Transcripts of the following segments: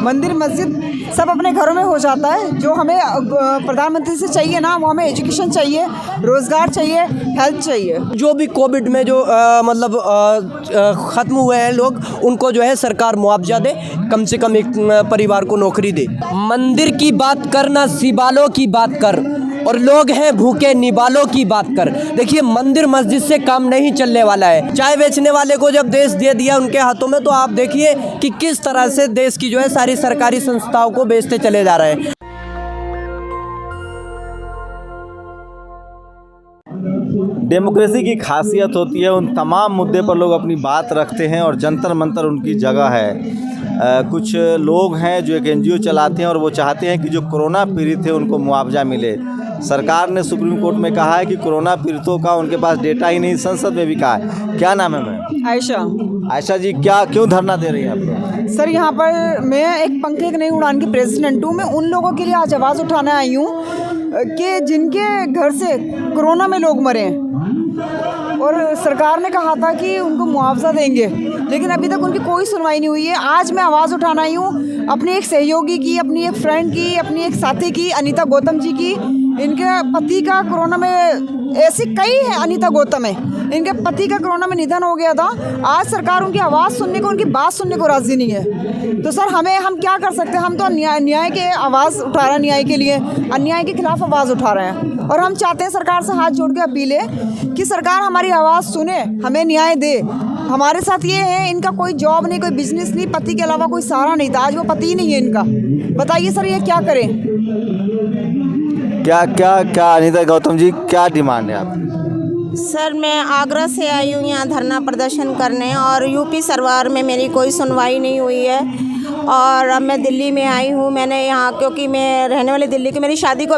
मंदिर मस्जिद सब अपने घरों में हो जाता है। जो हमें प्रधानमंत्री से चाहिए ना, वो हमें एजुकेशन चाहिए, रोज़गार चाहिए, हेल्थ चाहिए। जो भी कोविड में जो ख़त्म हुए हैं लोग, उनको जो है सरकार मुआवजा दे, कम से कम एक परिवार को नौकरी दे। मंदिर की बात करना, शिवालयों की बात कर, और लोग हैं भूखे निवालों की बात कर। देखिए मंदिर मस्जिद से काम नहीं चलने वाला है। चाय बेचने वाले को जब देश दे दिया उनके हाथों में, तो आप देखिए कि किस तरह से देश की जो है सारी सरकारी संस्थाओं को बेचते चले जा रहे हैं। डेमोक्रेसी की खासियत होती है, उन तमाम मुद्दे पर लोग अपनी बात रखते हैं और जंतर मंतर उनकी जगह है। कुछ लोग हैं जो एक एनजीओ चलाते हैं और वो चाहते हैं कि जो कोरोना पीड़ित है उनको मुआवजा मिले। सरकार ने सुप्रीम कोर्ट में कहा है कि कोरोना पीड़ितों का उनके पास डेटा ही नहीं, संसद में भी कहा है। क्या नाम है मैम? आयशा जी, क्यों धरना दे रही हैं आप लोग? सर यहाँ पर मैं एक पंखे की नई उड़ान की प्रेसिडेंट हूँ। मैं उन लोगों के लिए आज आवाज़ उठाने आई हूँ कि जिनके घर से कोरोना में लोग मरे हैं, और सरकार ने कहा था कि उनको मुआवजा देंगे, लेकिन अभी तक उनकी कोई सुनवाई नहीं हुई है। आज मैं आवाज़ उठाना आई हूँ अपनी एक सहयोगी की, अपनी एक फ्रेंड की, अपनी एक साथी की, अनीता गौतम जी की। इनके पति का कोरोना में, ऐसी कई है, अनीता गौतम है, इनके पति का कोरोना में निधन हो गया था। आज सरकार उनकी आवाज़ सुनने को, उनकी बात सुनने को राज़ी नहीं है। तो सर हम क्या कर सकते हैं? हम तो न्याय के आवाज़ उठा रहे हैं, न्याय के लिए, अन्याय के खिलाफ आवाज़ उठा रहे हैं। और हम चाहते हैं, सरकार से हाथ जोड़ के अपील है कि सरकार हमारी आवाज़ सुने, हमें न्याय दे। हमारे साथ ये है, इनका कोई जॉब नहीं, कोई बिजनेस नहीं, पति के अलावा कोई सहारा नहीं था। आज वो पति ही नहीं है इनका। बताइए सर, ये क्या करें? क्या अनीता गौतम जी, क्या डिमांड है आपकी? सर मैं आगरा से आई हूँ यहाँ धरना प्रदर्शन करने, और यूपी सरकार में मेरी कोई सुनवाई नहीं हुई है। और अब मैं दिल्ली में आई हूँ। मैंने यहाँ, क्योंकि मैं रहने वाली दिल्ली की, मेरी शादी को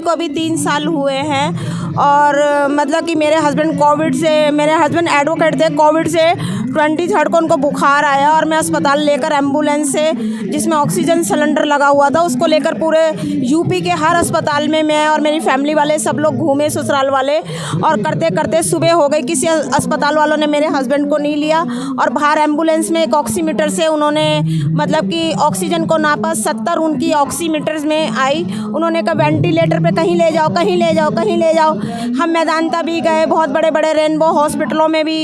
अभी 3 साल हुए हैं। और मतलब कि मेरे हस्बैंड एडवोकेट थे। कोविड से 23 को उनको बुखार आया, और मैं अस्पताल लेकर एम्बुलेंस से, जिसमें ऑक्सीजन सिलेंडर लगा हुआ था, उसको लेकर पूरे यूपी के हर अस्पताल में मैं और मेरी फैमिली वाले सब लोग घूमे, ससुराल वाले। और करते करते सुबह हो गई, किसी अस्पताल वालों ने मेरे हस्बैंड को नहीं लिया, और बाहर एम्बुलेंस में एक ऑक्सीमीटर से उन्होंने मतलब कि ऑक्सीजन को नापा। 70 उनकी ऑक्सीमीटर्स में आई। उन्होंने कहा वेंटिलेटर पे कहीं ले जाओ, कहीं ले जाओ, कहीं ले जाओ। हम मैदानता भी गए, बहुत बड़े बड़े रेनबो हॉस्पिटलों में भी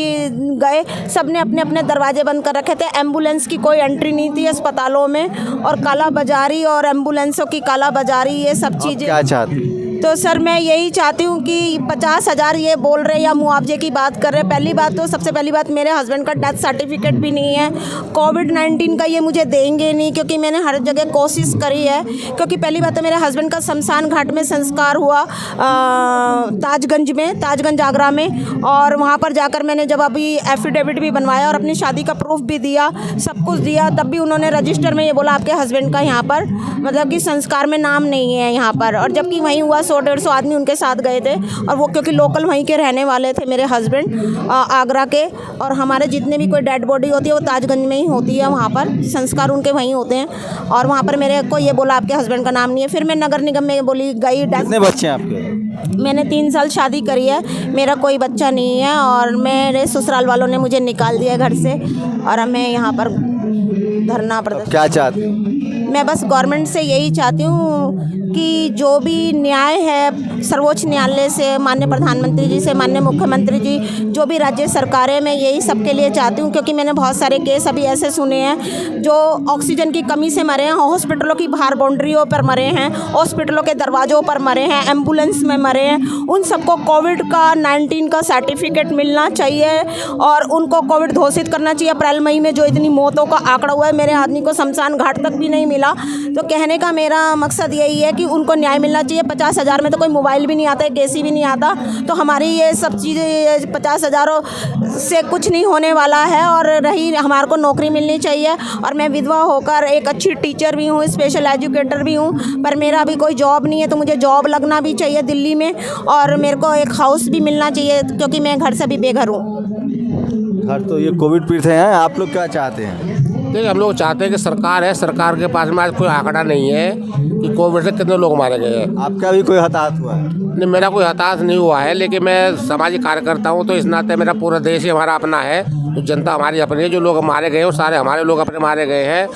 गए, सब ने अपने अपने दरवाजे बंद कर रखे थे। एम्बुलेंस की कोई एंट्री नहीं थी अस्पतालों में, और कालाबाजारी और एम्बुलेंसों की कालाबाजारी, ये सब चीज़ें। क्या चाहती? तो सर मैं यही चाहती हूँ कि 50,000 ये बोल रहे या मुआवजे की बात कर रहे। पहली बात तो, सबसे पहली बात, मेरे हस्बैंड का डेथ सर्टिफिकेट भी नहीं है। कोविड-19 का ये मुझे देंगे नहीं, क्योंकि मैंने हर जगह कोशिश करी है। क्योंकि पहली बात तो मेरे हस्बैंड का शमशान घाट में संस्कार हुआ, ताजगंज आगरा में। और वहाँ पर जाकर मैंने जब अभी एफिडेविट भी बनवाया और अपनी शादी का प्रूफ भी दिया, सब कुछ दिया, तब भी उन्होंने रजिस्टर में ये बोला आपके हस्बैंड का यहाँ पर मतलब कि संस्कार में नाम नहीं है यहाँ पर। और जबकि वहीं हुआ, 100-150 आदमी उनके साथ गए थे, और वो क्योंकि लोकल वहीं के रहने वाले थे मेरे हस्बैंड, आगरा के। और हमारे जितने भी कोई डेड बॉडी होती है वो ताजगंज में ही होती है, वहाँ पर संस्कार उनके वहीं होते हैं। और वहाँ पर मेरे को ये बोला आपके हस्बैंड का नाम नहीं है। फिर मैं नगर निगम में बोली गई। कितने बच्चे हैं आपके? मैंने 3 साल शादी करी है, मेरा कोई बच्चा नहीं है, और मेरे ससुराल वालों ने मुझे निकाल दिया घर से, और अब मैं यहाँ पर धरना प्रदर्शन। क्या चाहती? मैं बस गवर्नमेंट से यही चाहती हूँ कि जो भी न्याय है सर्वोच्च न्यायालय से, माननीय प्रधानमंत्री जी से, माननीय मुख्यमंत्री जी, जो भी राज्य सरकारें, मैं यही सबके लिए चाहती हूँ। क्योंकि मैंने बहुत सारे केस अभी ऐसे सुने हैं जो ऑक्सीजन की कमी से मरे हैं, हॉस्पिटलों की बाहर बाउंड्रियों पर मरे हैं, हॉस्पिटलों के दरवाज़ों पर मरे हैं, एम्बुलेंस में मरे हैं। उन सबको कोविड-19 का सर्टिफिकेट मिलना चाहिए, और उनको कोविड घोषित करना चाहिए। अप्रैल मई में जो इतनी मौतों का आंकड़ा हुआ है, मेरे आदमी को शमशान घाट तक भी नहीं मिला। तो कहने का मेरा मकसद यही है कि उनको न्याय मिलना चाहिए। 50,000 में तो कोई मोबाइल भी नहीं आता, एक एसी भी नहीं आता। तो हमारी ये सब चीज़ें 50,000 से कुछ नहीं होने वाला है। और रही, हमारे को नौकरी मिलनी चाहिए। और मैं विधवा होकर एक अच्छी टीचर भी हूँ, स्पेशल एजुकेटर भी हूँ, पर मेरा अभी कोई जॉब नहीं है। तो मुझे जॉब लगना भी चाहिए दिल्ली में, और मेरे को एक हाउस भी मिलना चाहिए, क्योंकि मैं घर से भी बेघर हूँ। घर तो ये कोविड पीड़ित हैं, आप लोग क्या चाहते हैं? देखिए, हम लोग चाहते हैं कि सरकार है, सरकार के पास में आज कोई आंकड़ा नहीं है कि कोविड से कितने लोग मारे गए हैं। आपका भी कोई हताहत हुआ है? नहीं, मेरा कोई हताश नहीं हुआ है, लेकिन मैं सामाजिक कार्यकर्ता हूँ, तो इस नाते मेरा पूरा देश ही हमारा अपना है, तो जनता हमारी अपनी है। जो लोग मारे गए हैं वो सारे हमारे लोग अपने मारे गए हैं।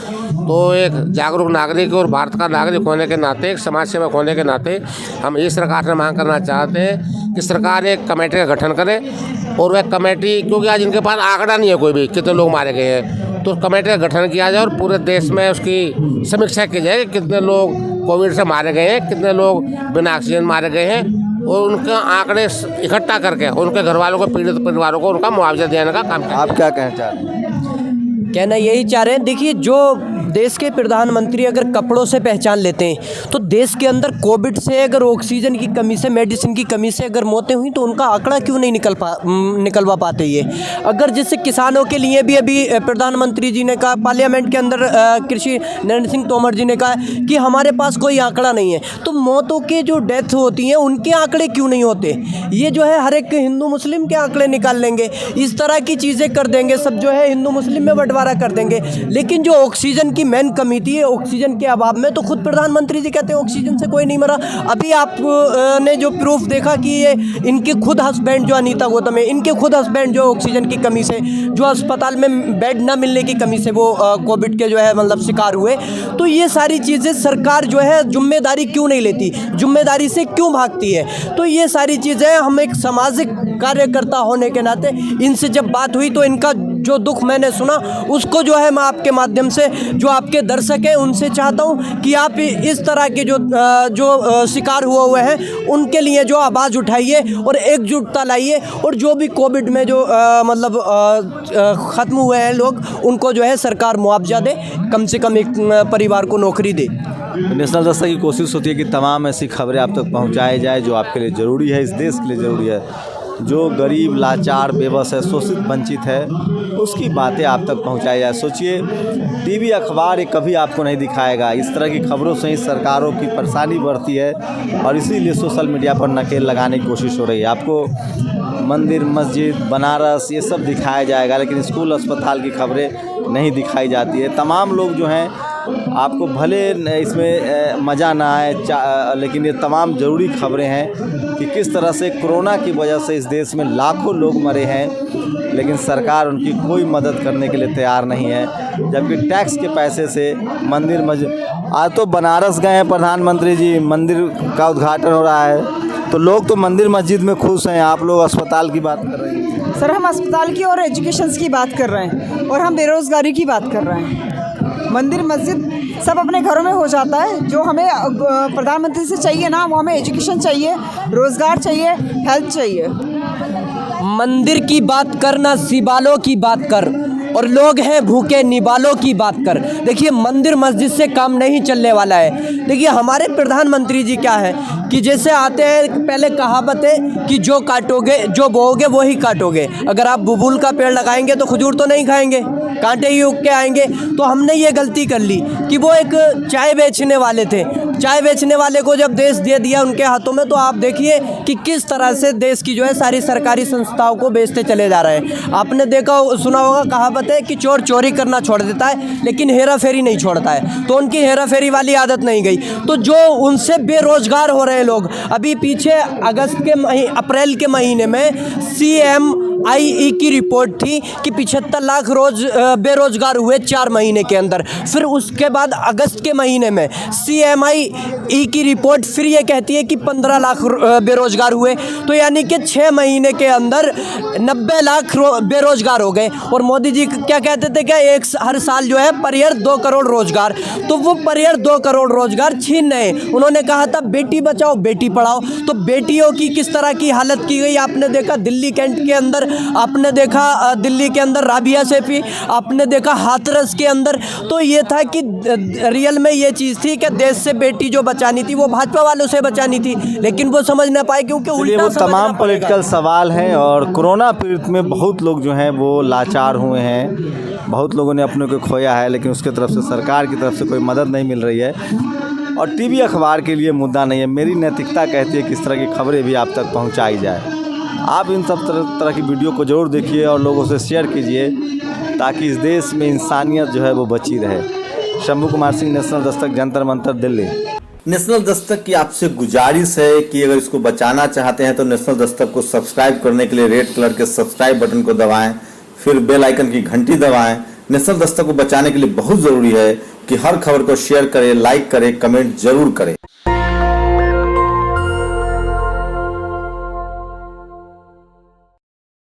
तो एक जागरूक नागरिक और भारत का नागरिक होने के नाते, एक समाज सेवक होने के नाते हम ये सरकार से मांग करना चाहते हैं कि सरकार एक कमेटी का गठन करे, और वह कमेटी, क्योंकि आज इनके पास आंकड़ा नहीं है कोई भी कितने लोग मारे गए हैं, तो कमेटी का गठन किया जाए और पूरे देश में उसकी समीक्षा की जाए कि कितने लोग कोविड से मारे गए हैं, कितने लोग बिना ऑक्सीजन मारे गए हैं, और उनके आंकड़े इकट्ठा करके उनके घर वालों को, पीड़ित परिवारों को उनका मुआवजा देने का काम किया। आप क्या कहना चाह रहे हैं? कहना यही चाह रहे हैं, देखिए जो देश के प्रधानमंत्री अगर कपड़ों से पहचान लेते हैं तो देश के अंदर कोविड से अगर ऑक्सीजन की कमी से, मेडिसिन की कमी से अगर मौतें हुई तो उनका आंकड़ा क्यों नहीं निकलवा पाते ये। अगर जैसे किसानों के लिए भी अभी प्रधानमंत्री जी ने कहा, पार्लियामेंट के अंदर कृषि नरेंद्र सिंह तोमर जी ने कहा कि हमारे पास कोई आंकड़ा नहीं है, तो मौतों के जो डेथ होती हैं उनके आंकड़े क्यों नहीं होते। ये जो है हर एक हिंदू मुस्लिम के आंकड़े निकाल लेंगे, इस तरह की चीज़ें कर देंगे, सब जो है हिंदू मुस्लिम में बंटवारा कर देंगे। लेकिन जो ऑक्सीजन की मेन कमी थी, ऑक्सीजन के अभाव में, तो खुद प्रधानमंत्री जी कहते हैं ऑक्सीजन से कोई नहीं मरा। अभी आप ने जो प्रूफ देखा कि ये इनके खुद हस्बैंड जो अनीता गौतम है, इनके खुद हस्बैंड जो ऑक्सीजन की कमी से, जो अस्पताल में बेड ना मिलने की कमी से वो कोविड के जो है मतलब शिकार हुए। तो ये सारी चीज़ें सरकार जो है जिम्मेदारी क्यों नहीं लेती, जिम्मेदारी से क्यों भागती है। तो ये सारी चीज़ें हम एक सामाजिक कार्यकर्ता होने के नाते इनसे जब बात हुई तो इनका जो दुख मैंने सुना उसको जो है मैं आपके माध्यम से, जो आपके दर्शक हैं उनसे चाहता हूं कि आप इस तरह के जो शिकार हुए हैं उनके लिए जो आवाज़ उठाइए और एकजुटता लाइए, और जो भी कोविड में जो ख़त्म हुए हैं लोग, उनको जो है सरकार मुआवजा दे, कम से कम एक परिवार को नौकरी दे। नेशनल दस्तक की कोशिश होती है कि तमाम ऐसी खबरें आप तक पहुंचाई जाए जो आपके लिए ज़रूरी है, इस देश के लिए ज़रूरी है। जो गरीब, लाचार, बेबस है, शोषित, वंचित है, उसकी बातें आप तक पहुंचाई जाए। सोचिए, टीवी अखबार ये कभी आपको नहीं दिखाएगा। इस तरह की खबरों से ही सरकारों की परेशानी बढ़ती है, और इसीलिए सोशल मीडिया पर नकेल लगाने की कोशिश हो रही है। आपको मंदिर, मस्जिद, बनारस ये सब दिखाया जाएगा, लेकिन स्कूल, अस्पताल की खबरें नहीं दिखाई जाती है। तमाम लोग जो हैं, आपको भले इसमें मज़ा ना आए, लेकिन ये तमाम ज़रूरी खबरें हैं कि किस तरह से कोरोना की वजह से इस देश में लाखों लोग मरे हैं, लेकिन सरकार उनकी कोई मदद करने के लिए तैयार नहीं है। जबकि टैक्स के पैसे से मंदिर, मस्जिद, आज तो बनारस गए हैं प्रधानमंत्री जी, मंदिर का उद्घाटन हो रहा है, तो लोग तो मंदिर मस्जिद में खुश हैं, आप लोग अस्पताल की बात कर रहे हैं। सर, हम अस्पताल की और एजुकेशन की बात कर रहे हैं, और हम बेरोज़गारी की बात कर रहे हैं। मंदिर, मस्जिद सब अपने घरों में हो जाता है। जो हमें प्रधानमंत्री से चाहिए ना, वो हमें एजुकेशन चाहिए, रोज़गार चाहिए, हेल्थ चाहिए। मंदिर की बात करना, शिवालों की बात कर, और लोग हैं भूखे निवालों की बात कर। देखिए, मंदिर मस्जिद से काम नहीं चलने वाला है। देखिए, हमारे प्रधानमंत्री जी क्या है कि जैसे आते हैं, पहले कहावत है कि जो काटोगे, जो बोओगे वो ही काटोगे। अगर आप बुबुल का पेड़ लगाएंगे तो खजूर तो नहीं खाएंगे, कांटे ही उग के आएंगे। तो हमने ये गलती कर ली कि वो एक चाय बेचने वाले थे, चाय बेचने वाले को जब देश दे दिया उनके हाथों में, तो आप देखिए कि किस तरह से देश की जो है सारी सरकारी संस्थाओं को बेचते चले जा रहे हैं। आपने देखा, सुना होगा, कहावत है कि चोर चोरी करना छोड़ देता है लेकिन हेरा फेरी नहीं छोड़ता है। तो उनकी हेरा फेरी वाली आदत नहीं गई, तो जो उनसे बेरोजगार हो रहे लोग, अभी पीछे अप्रैल के महीने में CMIE की रिपोर्ट थी कि 75 लाख बेरोजगार हुए 4 महीने के अंदर। फिर उसके बाद अगस्त के महीने में CMIE की रिपोर्ट फिर ये कहती है कि 15 लाख बेरोजगार हुए। तो यानी कि 6 महीने के अंदर 90 लाख बेरोजगार हो गए। और मोदी जी क्या कहते थे, क्या हर साल जो है पर ईयर 2 करोड़ रोजगार, तो वो पर ईयर 2 करोड़ रोजगार छीन रहे। उन्होंने कहा था बेटी बचाओ बेटी पढ़ाओ, तो बेटियों की किस तरह की हालत की गई आपने देखा दिल्ली कैंट के अंदर, आपने देखा दिल्ली के अंदर राबिया सेफी, आपने देखा हाथरस के अंदर। तो ये था कि रियल में ये चीज़ थी कि देश से बेटी जो बचानी थी वो भाजपा वालों से बचानी थी, लेकिन वो समझ ना पाए क्योंकि उल्टा वो तमाम पॉलिटिकल सवाल हैं। और कोरोना पीड़ित में बहुत लोग जो हैं वो लाचार हुए हैं, बहुत लोगों ने अपने को खोया है, लेकिन उसके तरफ से, सरकार की तरफ से कोई मदद नहीं मिल रही है। और टीवी अखबार के लिए मुद्दा नहीं है। मेरी नैतिकता कहती है कि इस तरह की खबरें भी आप तक पहुंचाई जाए। आप इन सब तरह की वीडियो को ज़रूर देखिए और लोगों से शेयर कीजिए, ताकि इस देश में इंसानियत जो है वो बची रहे। शंभू कुमार सिंह, नेशनल दस्तक, जंतर मंतर, दिल्ली। नेशनल दस्तक की आपसे गुजारिश है कि अगर इसको बचाना चाहते हैं तो नेशनल दस्तक को सब्सक्राइब करने के लिए रेड कलर के सब्सक्राइब बटन को दबाएं, फिर बेल आइकन की घंटी दबाएं। नेशनल दस्तक को बचाने के लिए बहुत ज़रूरी है कि हर खबर को शेयर करें, लाइक करें, कमेंट जरूर करें।